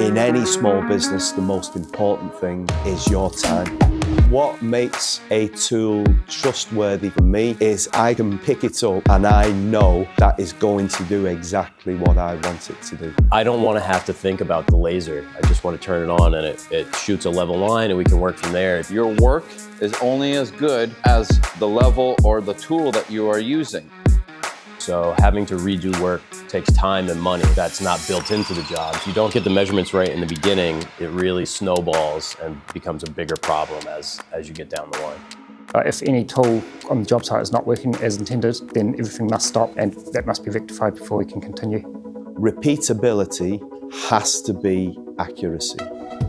In any small business, the most important thing is your time. What makes a tool trustworthy for me is I can pick it up and I know that is going to do exactly what I want it to do. I don't want to have to think about the laser. I just want to turn it on and it shoots a level line and we can work from there. Your work is only as good as the level or the tool that you are using. So having to redo work takes time and money that's not built into the job. If you don't get the measurements right in the beginning, it really snowballs and becomes a bigger problem as you get down the line. If any tool on the job site is not working as intended, then everything must stop and that must be rectified before we can continue. Repeatability has to be accuracy.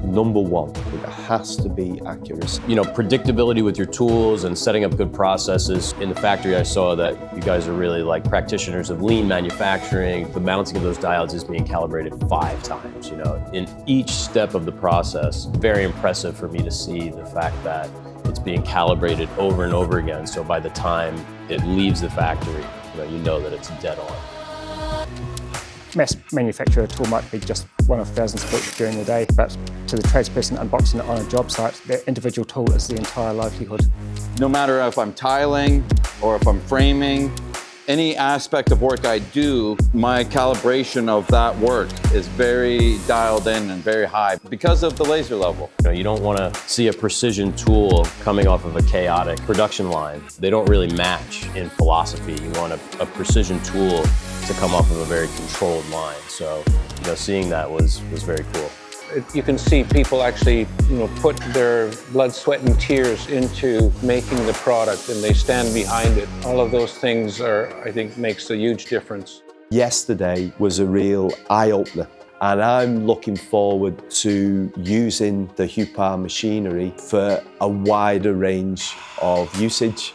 Number one, it has to be accuracy. You know, predictability with your tools and setting up good processes. In the factory, I saw that you guys are really like practitioners of lean manufacturing. The mounting of those diodes is being calibrated 5 times, you know, in each step of the process. Very impressive for me to see the fact that it's being calibrated over and over again. So by the time it leaves the factory, you know that it's dead on. Mass manufacture a tool might be just one of thousands built during the day, but to the tradesperson unboxing it on a job site, that individual tool is the entire livelihood. No matter if I'm tiling or if I'm framing, any aspect of work I do, my calibration of that work is very dialed in and very high because of the laser level. You don't want to see a precision tool coming off of a chaotic production line. They don't really match in philosophy. You want a precision tool to come off of a very controlled line. So, seeing that was very cool. You can see people actually, put their blood, sweat, and tears into making the product, and they stand behind it. All of those things I think, makes a huge difference. Yesterday was a real eye-opener, and I'm looking forward to using the Huepar machinery for a wider range of usage.